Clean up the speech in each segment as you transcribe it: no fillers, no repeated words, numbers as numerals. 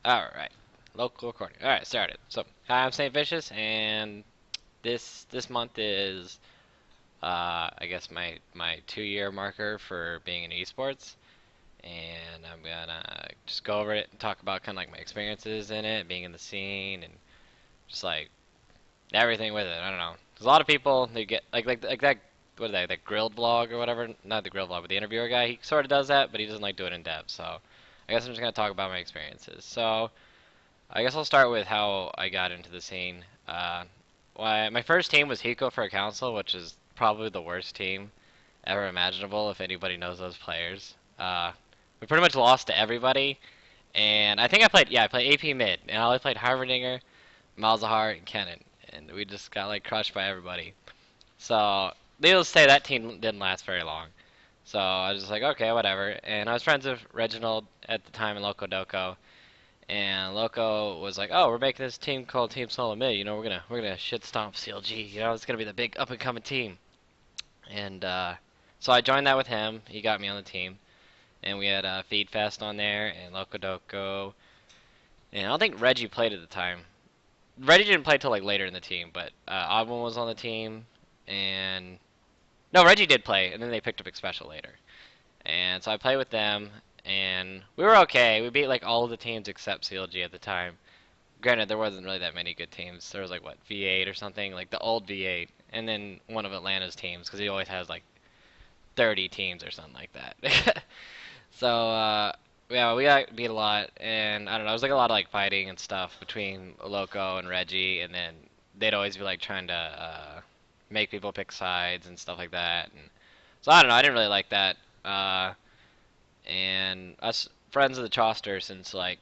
Alright. Local recording. Alright, started. So, hi, I'm Saintvicious, and this month is, I guess my 2 year marker for being in esports, and I'm gonna just go over it and talk about kind of like my experiences in it, being in the scene, and just like everything with it. I don't know. There's a lot of people they get like that. What is that grilled vlog or whatever? Not the grilled vlog, but the interviewer guy. He sort of does that, but he doesn't like do it in depth. So, I guess I'm just gonna talk about my experiences. So. I guess I'll start with how I got into the scene. My first team was Hiko for a council, which is probably the worst team ever imaginable if anybody knows those players. We pretty much lost to everybody, and I think I played AP mid, and I only played Harbinger, Malzahar, and Kennen, and we just got like crushed by everybody. So, needless to say, that team didn't last very long. So I was just like, okay, whatever. And I was friends with Reginald at the time in Loco Doco, and Loco was like, "Oh, we're making this team called Team Solo Mid. You know, we're gonna shit stomp CLG. You know, it's gonna be the big up and coming team." And so I joined that with him. He got me on the team, and we had Feed Fest on there and Loco Doco. And I don't think Reggie played at the time. Reggie didn't play till like later in the team, but Oddone was on the team, and no, Reggie did play, and then they picked up Special later. And so I played with them, and we were okay. We beat like all of the teams except CLG at the time. Granted, there wasn't really that many good teams. There was like what V8 or something, like the old V8, and then one of Atlanta's teams because he always has like 30 teams or something like that. So yeah, we got beat a lot, and I don't know. It was like a lot of like fighting and stuff between Loco and Reggie, and then they'd always be like trying to make people pick sides and stuff like that. And so I don't know. I didn't really like that. And us friends of the Choster since like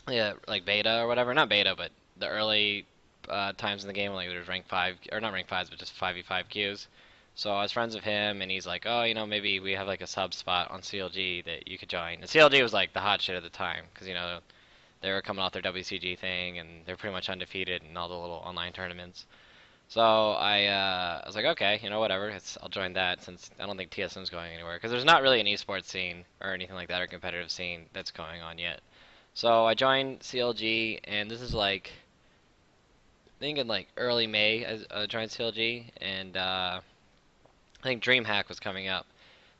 yeah, like beta or whatever. Not beta, but the early times in the game, like there was rank five or not rank fives, but just 5v5 queues. So I was friends with him, and he's like, "Oh, you know, maybe we have like a sub spot on CLG that you could join." And CLG was like the hot shit at the time, because you know they were coming off their WCG thing, and they're pretty much undefeated in all the little online tournaments. So I was like, okay, you know, whatever. I'll join that since I don't think TSM's going anywhere because there's not really an esports scene or anything like that or competitive scene that's going on yet. So I joined CLG, and this is like I think in like early May I joined CLG, and I think DreamHack was coming up.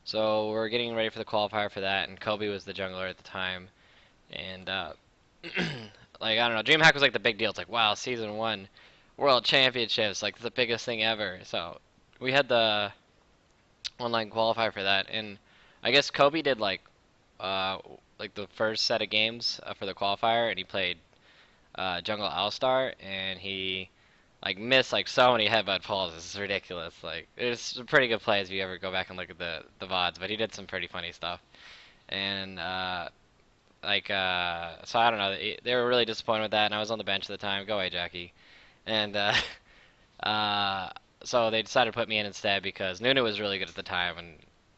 So we're getting ready for the qualifier for that, and Kobe was the jungler at the time, and like I don't know, DreamHack was like the big deal. It's like wow, season one, World Championships, like the biggest thing ever. So we had the online qualifier for that, and I guess Kobe did uh like the first set of games for the qualifier, and he played Jungle All-Star, and he like missed like so many headbutt falls. It's ridiculous. Like it's pretty good plays if you ever go back and look at the VODs, but he did some pretty funny stuff. And so I don't know. They were really disappointed with that, and I was on the bench at the time. Go away, Jackie. And uh, so they decided to put me in instead because Nunu was really good at the time, and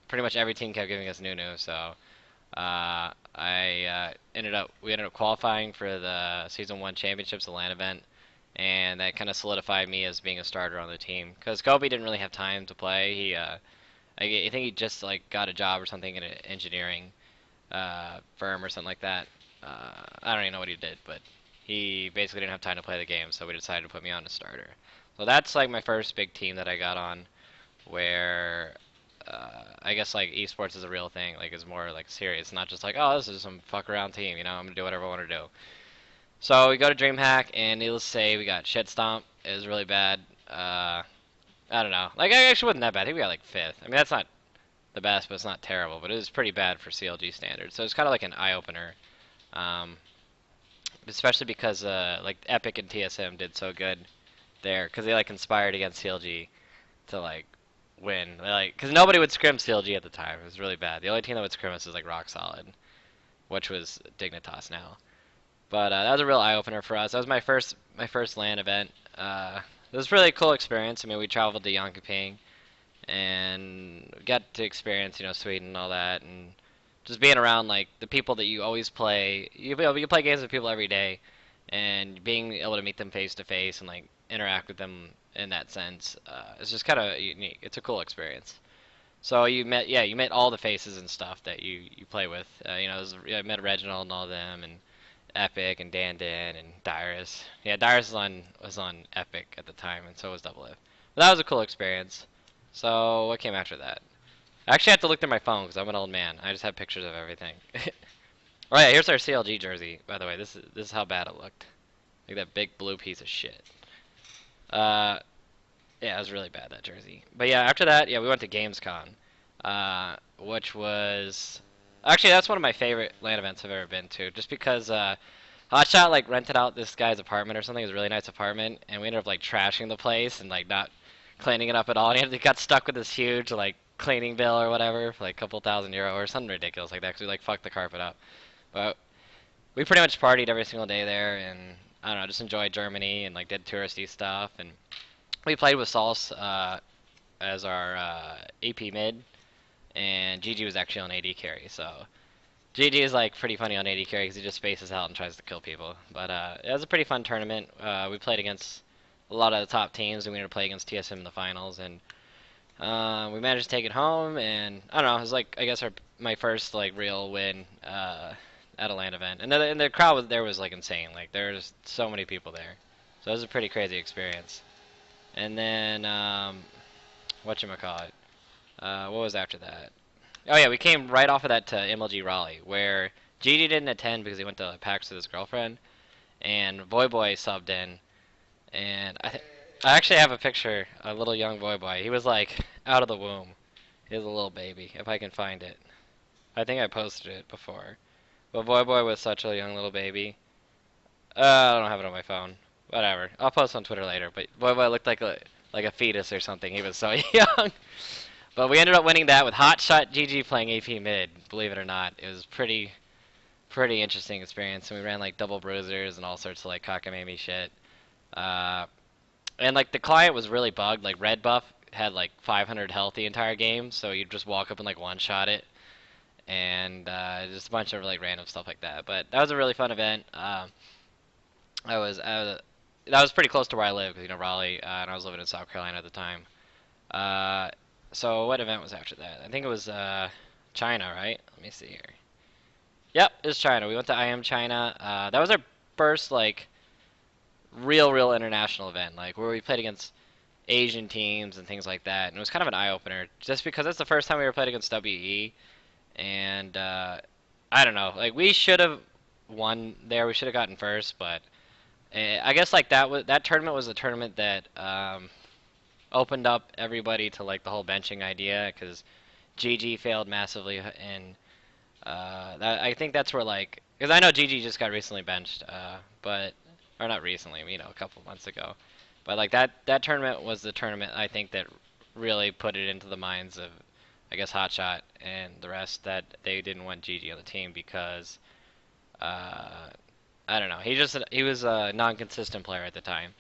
pretty much every team kept giving us Nunu. So we ended up qualifying for the season one championships, the LAN event, and that kind of solidified me as being a starter on the team. Because Kobe didn't really have time to play. I think he just like got a job or something in an engineering firm or something like that. I don't even know what he did, but he basically didn't have time to play the game, so we decided to put me on as starter. So that's like my first big team that I got on, where I guess like esports is a real thing, like it's more like serious, not just like oh this is some fuck around team, you know I'm gonna do whatever I want to do. So we go to DreamHack, and needless to say, we got shit stomp. It was really bad. I don't know, like I actually wasn't that bad. I think we got like fifth. I mean that's not the best, but it's not terrible. But it was pretty bad for CLG standards. So it's kind of like an eye opener, um, especially because like Epic and TSM did so good there because they like conspired against CLG to like win. Like, because nobody would scrim CLG at the time. It was really bad. The only team that would scrim us was like Rock Solid, which was Dignitas now. But that was a real eye opener for us. That was my first LAN event. It was a really cool experience. I mean, we traveled to Jönköping and got to experience, you know, Sweden and all that, and just being around like the people that you always play. You play games with people every day, and being able to meet them face to face and like interact with them in that sense, it's just kind of unique. It's a cool experience. So you met all the faces and stuff that you play with. I met Reginald and all them, and Epic and Dandan and Dyrus. Yeah, Dyrus was on Epic at the time, and so was Double F. But that was a cool experience. So what came after that? I actually have to look through my phone because I'm an old man. I just have pictures of everything. Oh yeah, here's our CLG jersey. By the way, this is how bad it looked. Like that big blue piece of shit. Uh, yeah, it was really bad that jersey. But yeah, after that, yeah, we went to Gamescom, which was actually that's one of my favorite LAN events I've ever been to. Just because Hotshot like rented out this guy's apartment or something. It was a really nice apartment, and we ended up like trashing the place and like not cleaning it up at all. And he got stuck with this huge like cleaning bill or whatever for like a couple €1,000 or something ridiculous like that. 'Cause we like fucked the carpet up. But we pretty much partied every single day there, and I don't know, just enjoyed Germany and like did touristy stuff. And we played with Sauce as our AP mid, and GG was actually on AD carry. So GG is like pretty funny on AD carry because he just spaces out and tries to kill people. But it was a pretty fun tournament. We played against a lot of the top teams, and we ended up playing against TSM in the finals, and we managed to take it home. And I don't know, it was like I guess my first like real win at a LAN event, and the crowd was like insane. Like there's so many people there, so it was a pretty crazy experience. And then whatchamacallit, what was after that? Oh yeah, we came right off of that to MLG Raleigh, where Gigi didn't attend because he went to PAX with his girlfriend, and Voy Boy subbed in, and I actually have a picture, a little young Voy Boy. He was like out of the womb. He was a little baby, if I can find it. I think I posted it before. But Voy Boy was such a young little baby. I don't have it on my phone. Whatever. I'll post on Twitter later. But Voy Boy looked like a fetus or something. He was so young. But we ended up winning that with Hotshot GG playing AP mid. Believe it or not, it was pretty interesting experience. And we ran like double bruisers and all sorts of like cockamamie shit. Uh, and like the client was really bugged. Like red buff had like 500 health the entire game, so you'd just walk up and like one shot it, and just a bunch of like random stuff like that. But that was a really fun event. That was pretty close to where I live, 'cause, Raleigh, and I was living in South Carolina at the time. Uh, so what event was after that? I think it was China, right? Let me see here. Yep, it was China. We went to IM China. That was our first like real international event, like where we played against Asian teams and things like that. And it was kind of an eye opener, just because that's the first time we ever played against WE. And I don't know, like we should have won there. We should have gotten first, but I guess like that tournament was a tournament that opened up everybody to like the whole benching idea because GG failed massively, and I think that's where like because I know GG just got recently benched, but or not recently, a couple months ago, but like that tournament was the tournament I think that really put it into the minds of I guess Hotshot and the rest that they didn't want GG on the team because uh, I don't know. He was a non-consistent player at the time.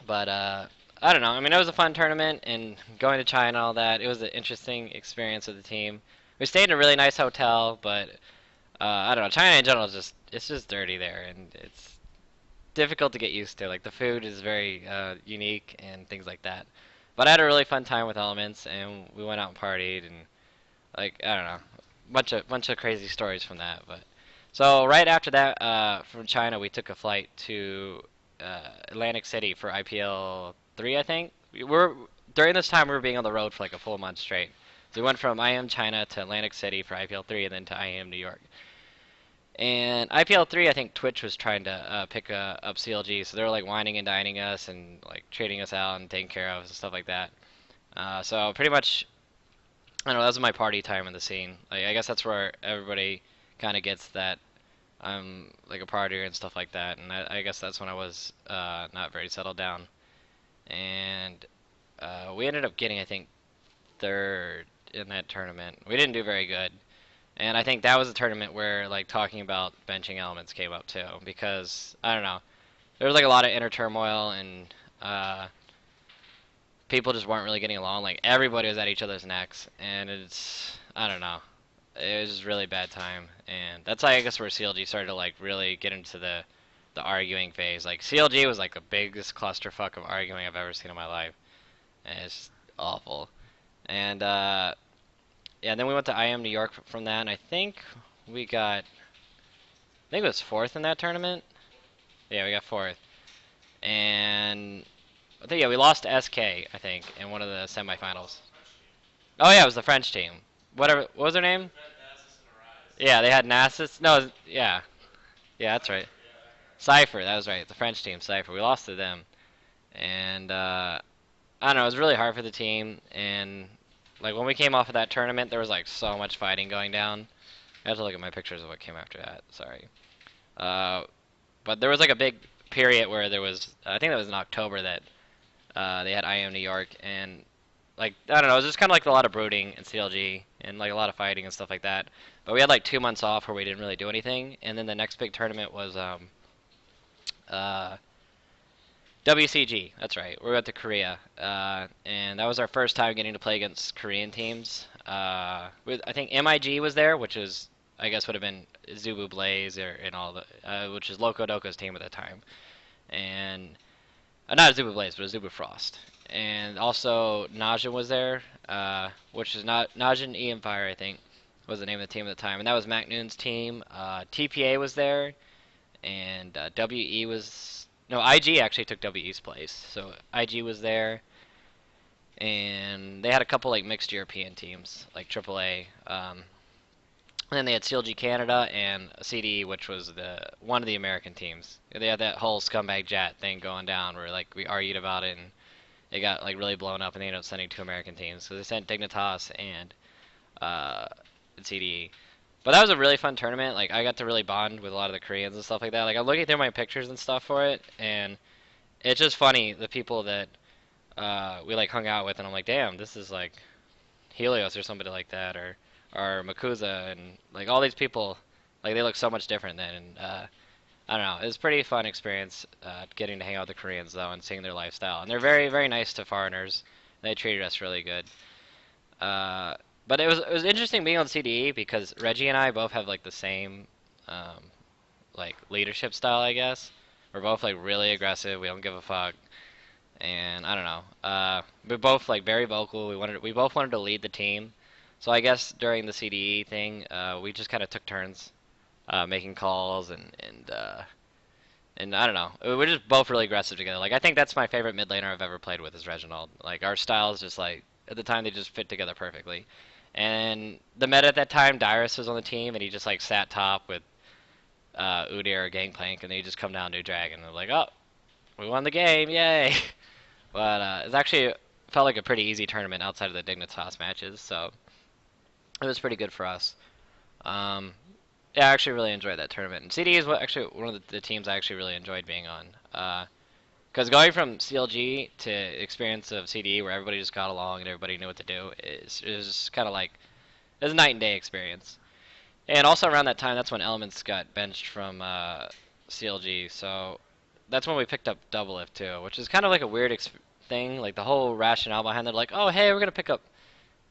But I don't know. I mean, it was a fun tournament, and going to China and all that. It was an interesting experience with the team. We stayed in a really nice hotel, but I don't know. China in general is just dirty there, and it's difficult to get used to. Like the food is very unique and things like that. But I had a really fun time with Elements, and we went out and partied, and like I don't know, bunch of crazy stories from that. But so right after that, from China, we took a flight to Atlantic City for IPL 3, I think. During this time we were being on the road for like a full month straight. So we went from IM China to Atlantic City for IPL 3, and then to IM New York. And IPL 3, I think Twitch was trying to pick up CLG, so they were like whining and dining us and like treating us out and taking care of us and stuff like that. So pretty much I don't know, that was my party time in the scene. Like I guess that's where everybody kind of gets that I'm like a partier and stuff like that. And I guess that's when I was not very settled down. And we ended up getting I think third in that tournament. We didn't do very good. And I think that was a tournament where like talking about benching elements came up too because I don't know. There was like a lot of inner turmoil and people just weren't really getting along. Like everybody was at each other's necks, and it's I don't know. It was just a really bad time, and that's I guess where CLG started to like really get into the arguing phase. Like CLG was like the biggest clusterfuck of arguing I've ever seen in my life, and it's just awful. And yeah, then we went to IM New York from that, and I think we got think it was fourth in that tournament. Yeah, we got fourth. And I think yeah, we lost to SK, I think, in one of the semifinals. Oh yeah, it was the French team. Whatever, what was their name? Yeah, they had Nasus. No, yeah, yeah, that's right. Cypher, that was right. The French team, Cypher. We lost to them, and I don't know. It was really hard for the team, and like when we came off of that tournament, there was like so much fighting going down. I have to look at my pictures of what came after that. Sorry. Uh, but there was like a big period where there was, I think that was in October that they had IM New York, and like I don't know, it was just kind of like a lot of brooding in CLG and like a lot of fighting and stuff like that. But we had like 2 months off where we didn't really do anything, and then the next big tournament was uh, WCG. That's right. We went to Korea, and that was our first time getting to play against Korean teams. I think MIG was there, which is I guess would have been Zubu Blaze or and all the which is Loco Doco's team at the time, and not Zubu Blaze, but Zubu Frost. And also Najin was there, which is not Najin Ian Fire, I think, was the name of the team at the time, and that was Mac Noon's team. TPA was there, and WE was no IG actually took WE's place, so IG was there, and they had a couple like mixed European teams like AAA. And then they had CLG Canada and CDE, which was the one of the American teams. They had that whole scumbag jet thing going down where like we argued about it and it got like really blown up and they ended up sending two American teams. So they sent Dignitas uh, and CDE. But that was a really fun tournament. Like I got to really bond with a lot of the Koreans and stuff like that. Like I'm looking through my pictures and stuff for it, and it's just funny the people that we like hung out with, and I'm like, damn, this is like Helios or somebody like that, or Makuza, and like all these people, like they look so much different then. And I don't know, it was a pretty fun experience getting to hang out with the Koreans though and seeing their lifestyle. And they're very very nice to foreigners. They treated us really good. Uh, but it was interesting being on CDE because Reggie and I both have like the same um, like leadership style, I guess. We're both like really aggressive. We don't give a fuck, and I don't know. We're both like very vocal. We both wanted to lead the team. So I guess during the CDE thing, we just kind of took turns making calls and I don't know. We're just both really aggressive together. Like I think that's my favorite mid laner I've ever played with is Reginald. Like our styles just like at the time they just fit together perfectly. And the meta at that time, Dyrus was on the team and he just like sat top with Udyr or Gangplank and they just come down to Dragon and they're like, oh, we won the game, yay! But it actually felt like a pretty easy tournament outside of the Dignitas matches, so it was pretty good for us. Um, yeah, I actually really enjoyed that tournament. And CD is actually one of the teams I actually really enjoyed being on. Because going from CLG to experience of CD where everybody just got along and everybody knew what to do is just kind of like it was a night and day experience. And also around that time, that's when Elements got benched from CLG, so that's when we picked up Double Lift too, which is kind of like a weird thing. Like the whole rationale behind it, like, oh hey, we're gonna pick up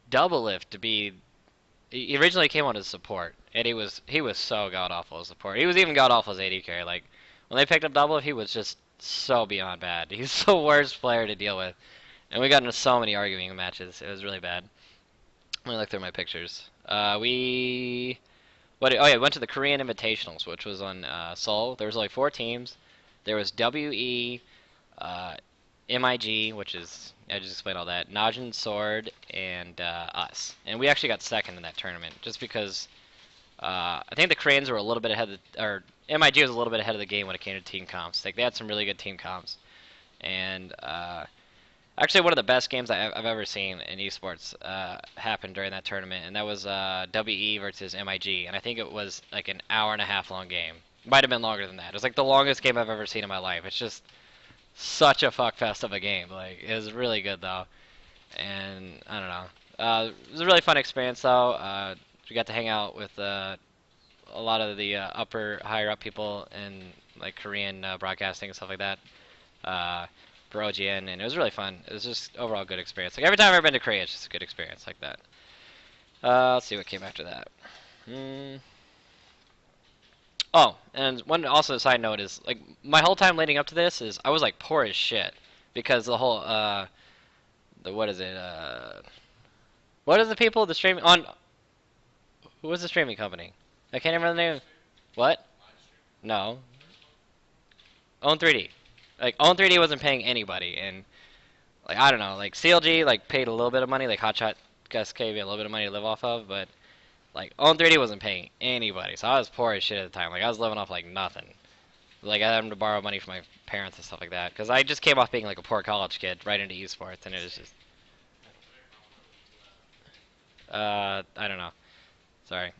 Double Lift to be. He originally came on as support, and he was so god awful as support. He was even god awful as AD carry. Like when they picked up Double Lift, he was just so beyond bad. He's the worst player to deal with, and we got into so many arguing matches. It was really bad. Let me look through my pictures. We oh yeah, we went to the Korean Invitationals, which was on Seoul. There was like four teams. There was WE, uh, MIG, which is I just explained all that. Najin Sword and us, and we actually got second in that tournament just because I think the Koreans were a little bit ahead of or MIG was a little bit ahead of the game when it came to team comps. Like they had some really good team comps, and actually one of the best games I've ever seen in esports happened during that tournament, and that was WE versus MIG, and I think it was like an hour and a half long game. Might have been longer than that. It was like the longest game I've ever seen in my life. It's just such a fuckfest of a game. Like it was really good though, and I don't know. It was a really fun experience though. We got to hang out with a lot of the upper higher up people in like Korean broadcasting and stuff like that for OGN, and it was really fun. It was just overall good experience. Like every time I've ever been to Korea, it's just a good experience like that. Let's see what came after that. Mm. Oh, and one also side note is like my whole time leading up to this is I was like poor as shit because the whole the what is it what is the people the streaming on who was the streaming company? I can't remember the name. What? No, Own 3D. Like Own 3D wasn't paying anybody, and like I don't know, like CLG like paid a little bit of money, like Hotshot Gus gave me a little bit of money to live off of, but like Own 3D wasn't paying anybody, so I was poor as shit at the time. Like I was living off like nothing. Like I had to borrow money from my parents and stuff like that, because I just came off being like a poor college kid right into esports, and it was just I don't know. Sorry.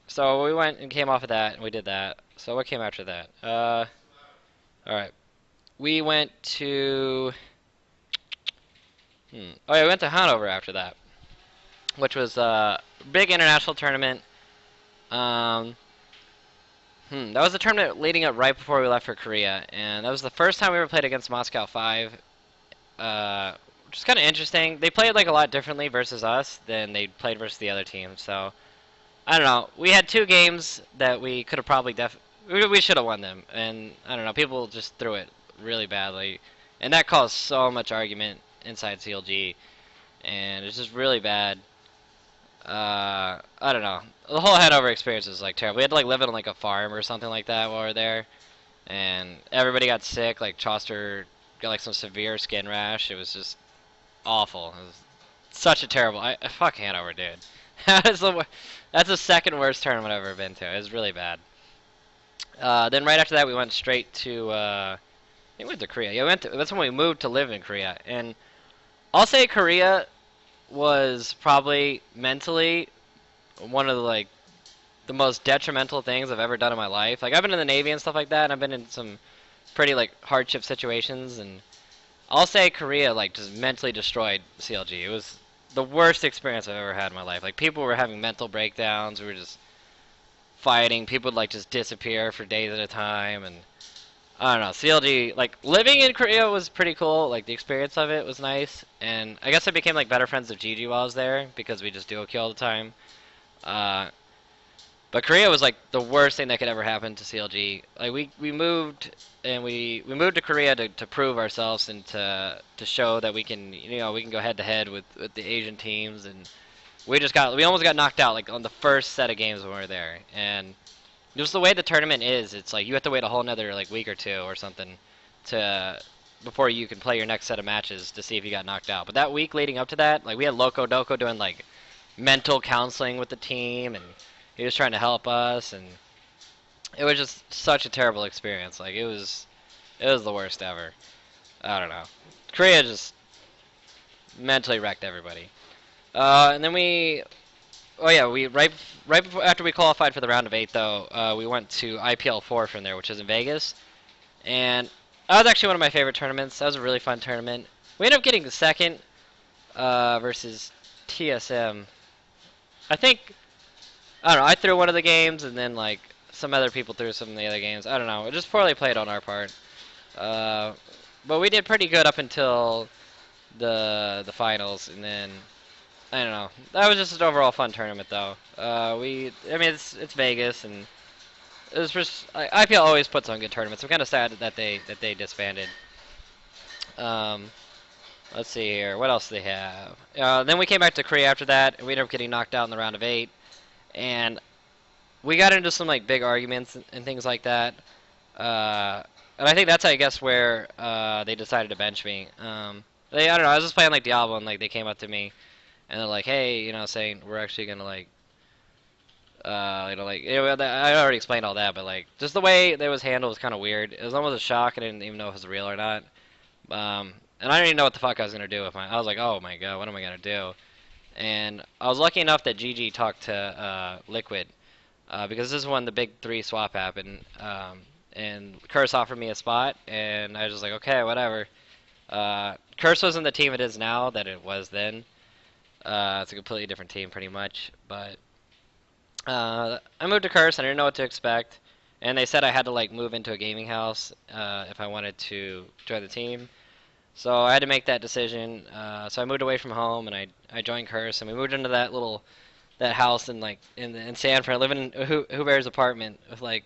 So we went and came off of that, and we did that. So what came after that? All right. We went to Oh yeah, we went to Hanover after that, which was a big international tournament. Um, that was the tournament leading up right before we left for Korea, and that was the first time we ever played against Moscow 5, which is kind of interesting. They played like a lot differently versus us than they played versus the other team. So I don't know. We had two games that we could have probably we should have won them, and I don't know. People just threw it really badly, and that caused so much argument inside CLG, and it's just really bad. I don't know. The whole Hanover experience was like terrible. We had to like live on like a farm or something like that while we were there, and everybody got sick. Like Chauster got like some severe skin rash. It was just awful. It was such a terrible. Fuck Hanover, dude. That's the second worst tournament I've ever been to. It was really bad. Then right after that, we went straight to. I think we went to Korea. Yeah, that's when we moved to live in Korea, and I'll say Korea was probably mentally one of the most detrimental things I've ever done in my life. Like I've been in the Navy and stuff like that, and I've been in some pretty like hardship situations, and I'll say Korea like just mentally destroyed CLG. It was the worst experience I've ever had in my life. Like people were having mental breakdowns. We were just fighting. People would like just disappear for days at a time, and I don't know. CLG like living in Korea was pretty cool. Like the experience of it was nice, and I guess I became like better friends with Gigi while I was there because we just duo kill all the time. Uh, But Korea was like the worst thing that could ever happen to CLG. Like we moved and we moved to Korea to prove ourselves and to show that we can we can go head to head with the Asian teams, and we almost got knocked out like on the first set of games when we were there. And just the way the tournament is, it's like you have to wait a whole another like week or two or something to before you can play your next set of matches to see if you got knocked out. But that week leading up to that, like we had Loco Doco doing like mental counseling with the team, and he was trying to help us, and it was just such a terrible experience. Like it was the worst ever. I don't know. Korea just mentally wrecked everybody. And then oh yeah, we right before after we qualified for the round of 8 though, we went to IPL 4 from there, which is in Vegas, and that was actually one of my favorite tournaments. That was a really fun tournament. We ended up getting the second versus TSM. I think I don't know. I threw one of the games, and then like some other people threw some of the other games. I don't know. It just poorly played on our part. Uh, but we did pretty good up until the finals, and then I don't know. That was just an overall fun tournament, though. I mean, it's Vegas, and it was just IPL always puts on good tournaments. I'm kind of sad that they disbanded. Um, let's see here. What else do they have? Then we came back to Korea after that, and we ended up getting knocked out in the round of 8. And we got into some like big arguments and things like that. And I think that's I guess where they decided to bench me. I don't know. I was just playing like Diablo, and like they came up to me and they're like, "Hey, saying we're actually gonna like, I already explained all that, but like just the way that was handled was kind of weird. It was almost a shock. I didn't even know if it was real or not. And I didn't even know what the fuck I was gonna do with my. I was like, "Oh my god, what am I gonna do?" And I was lucky enough that Gigi talked to Liquid because this is when the big 3 swap happened. And Curse offered me a spot, and I was just like, okay, whatever. Curse wasn't the team it is now that it was then. It's a completely different team, pretty much. But I moved to Curse, and I didn't know what to expect. And they said I had to like move into a gaming house if I wanted to join the team. So I had to make that decision. So I moved away from home, and I joined Curse, and we moved into that house in like in Sanford. I live in Hubert's apartment with like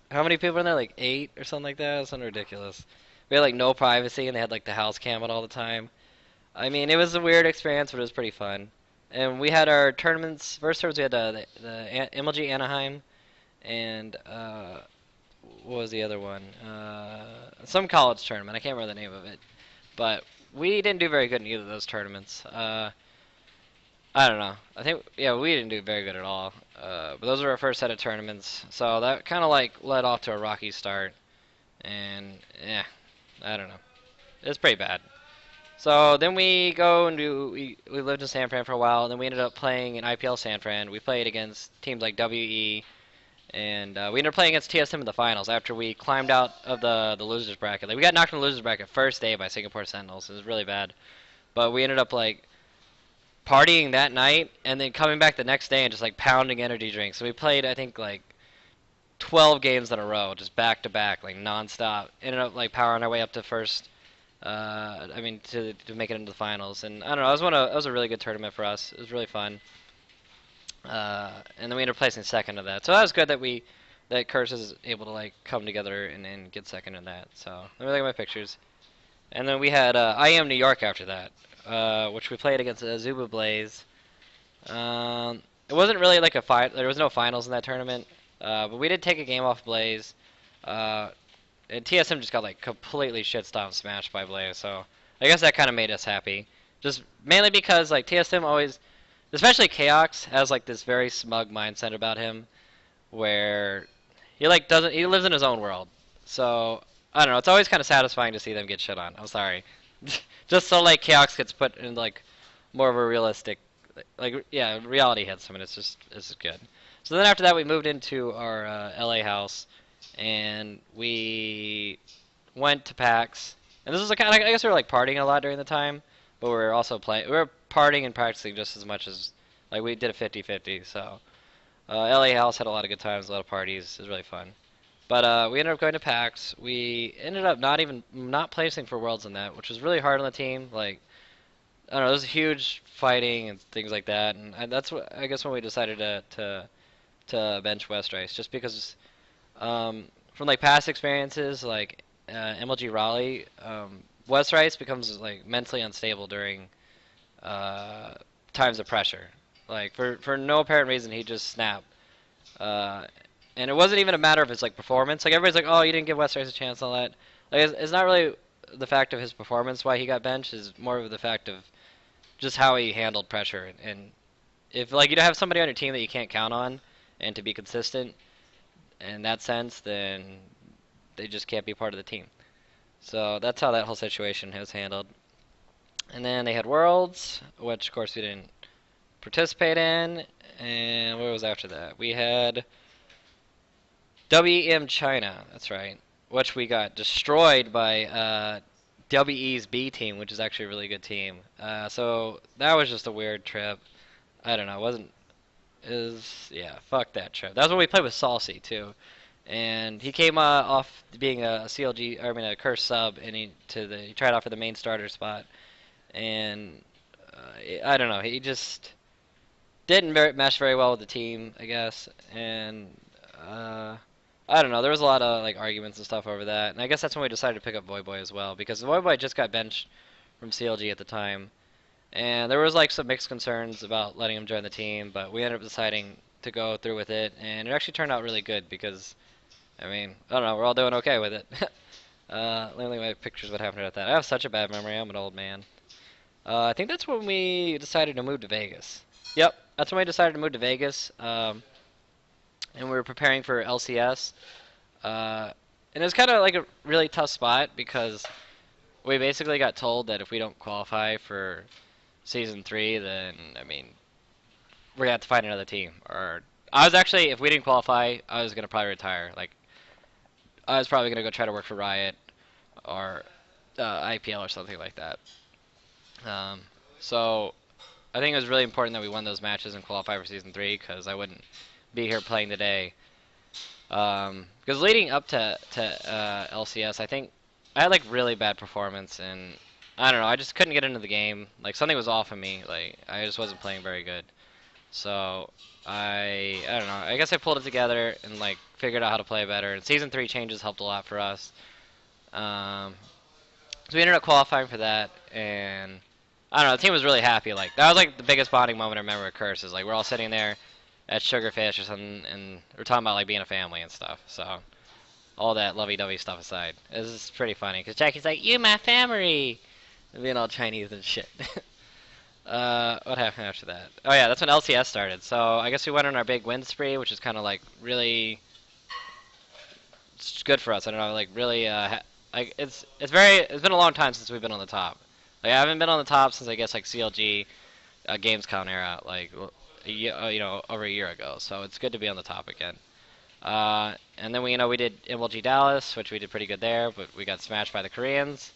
how many people in there? Like 8 or something like that. It was something ridiculous. We had like no privacy, and they had like the house cam on all the time. I mean, it was a weird experience, but it was pretty fun. And we had our tournaments. First tournaments we had the MLG Anaheim, and what was the other one? Some college tournament. I can't remember the name of it, but we didn't do very good in either of those tournaments. I don't know. I think yeah, we didn't do very good at all. But those were our first set of tournaments, so that kind of like led off to a rocky start. And yeah, I don't know. It's pretty bad. So then we go and we lived in San Fran for a while, and then we ended up playing in IPL San Fran. We played against teams like WE, and we ended up playing against TSM in the finals after we climbed out of the losers bracket. Like we got knocked in the losers bracket first day by Singapore Sentinels. It was really bad, but we ended up like partying that night and then coming back the next day and just like pounding energy drinks. So we played I think like 12 games in a row, just back to back, like nonstop. Ended up like powering our way up to first. I mean to make it into the finals, and I don't know. It was a really good tournament for us. It was really fun. And then we ended up placing second to that. So that was good that that Curse is able to like come together and get second in that. So let me look at my pictures. And then we had I Am New York after that, which we played against Zuba Blaze. It wasn't really like a fight. There was no finals in that tournament, but we did take a game off Blaze. Uh, and TSM just got like completely shit stomped, smashed by Blaze. So I guess that kind of made us happy. Just mainly because like TSM always, especially Chaox, has like this very smug mindset about him, where he like doesn't he lives in his own world. So I don't know. It's always kind of satisfying to see them get shit on. I'm sorry, just so like Chaos gets put in like more of a realistic, like yeah, reality hits him, and it's just good. So then after that, we moved into our LA house, and we went to PAX. And this was a kind of I guess we were like partying a lot during the time, but we were also playing. We were partying and practicing just as much as like we did a 50-50. So LA house had a lot of good times, a lot of parties. It was really fun. But we ended up going to PAX. We ended up not placing for Worlds in that, which was really hard on the team. Like I don't know, there was huge fighting and things like that, and that's what I guess when we decided to bench West Rice, just because from like past experiences, like MLG Raleigh, West Rice becomes like mentally unstable during uh, times of pressure. Like for no apparent reason, he just snapped. Uh, and it wasn't even a matter of his like performance. Like everybody's like, "Oh, you didn't give West Rice a chance," and all that. Like it's not really the fact of his performance why he got benched. Is more of the fact of just how he handled pressure. And if like you don't have somebody on your team that you can't count on, and to be consistent in that sense, then they just can't be part of the team. So that's how that whole situation was handled. And then they had Worlds, which of course we didn't participate in. And what was after that? We had WEM China, that's right, which we got destroyed by WE's B team, which is actually a really good team. So that was just a weird trip. I don't know, it wasn't is yeah, fuck that trip. That was when we played with Saucy too, and he came off being a CLG, I mean a curse sub, and he tried out for the main starter spot, and I don't know, he just didn't mesh very well with the team, I guess, and uh, I don't know. There was a lot of like arguments and stuff over that, and I guess that's when we decided to pick up Voy Boy as well because Voy Boy just got benched from CLG at the time, and there was like some mixed concerns about letting him join the team, but we ended up deciding to go through with it, and it actually turned out really good because I mean I don't know, we're all doing okay with it. Let me look at my pictures. What happened at that? I have such a bad memory. I'm an old man. I think that's when we decided to move to Vegas. Yep, that's when we decided to move to Vegas. And we were preparing for LCS. And it was kind of like a really tough spot because we basically got told that if we don't qualify for season 3, then I mean we're gonna have to find another team. Or I was actually, if we didn't qualify, I was gonna probably retire. Like I was probably gonna go try to work for Riot or IPL or something like that. Um, so I think it was really important that we won those matches and qualify for season 3 because I wouldn't be here playing today. Because leading up to LCS, I think I had like really bad performance, and I don't know, I just couldn't get into the game. Like something was off of me. Like I just wasn't playing very good. So I don't know. I guess I pulled it together and like figured out how to play better. And season 3 changes helped a lot for us. Um, so we ended up qualifying for that, and I don't know. The team was really happy. Like that was like the biggest bonding moment I remember at Curse. Is like we're all sitting there at Sugarfish or something, and we're talking about like being a family and stuff. So all that lovey-dovey stuff aside. This is pretty funny because Jackie's like, "You my family," and being all Chinese and shit. What happened after that? Oh yeah, that's when LCS started. So I guess we went on our big win spree, which is kind of like really it's good for us. I don't know, like really, like it's been a long time since we've been on the top. Like I haven't been on the top since I guess like CLG Gamescom era, like over a year ago. So it's good to be on the top again. And then we did MLG Dallas, which we did pretty good there, but we got smashed by the Koreans.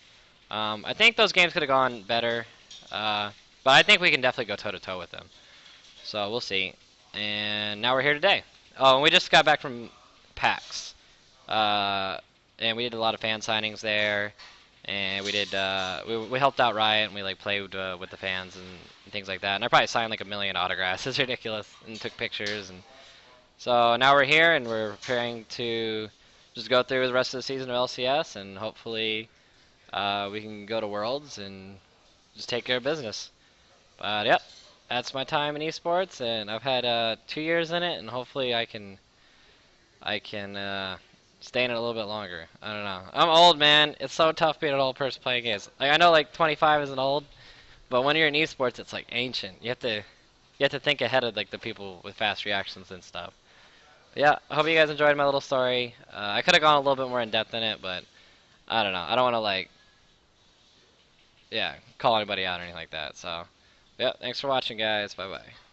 I think those games could have gone better, uh, but I think we can definitely go toe to toe with them. So we'll see. And now we're here today. Oh, and we just got back from PAX, uh, and we did a lot of fan signings there. And we did we helped out Riot and we like played with the fans and things like that. And I probably signed like a million autographs. It's ridiculous. And took pictures and so now we're here and we're preparing to just go through the rest of the season of LCS and hopefully we can go to Worlds and just take care of business. But yep, that's my time in esports and I've had 2 years in it and hopefully I can stay in it a little bit longer. I don't know. I'm old, man. It's so tough being an old person playing games. Like I know like 25 isn't old, but when you're in esports, it's like ancient. You have to think ahead of like the people with fast reactions and stuff. Yeah, I hope you guys enjoyed my little story. I could have gone a little bit more in depth in it, but I don't know. I don't want to like, yeah, call anybody out or anything like that. So, yeah, thanks for watching, guys. Bye bye.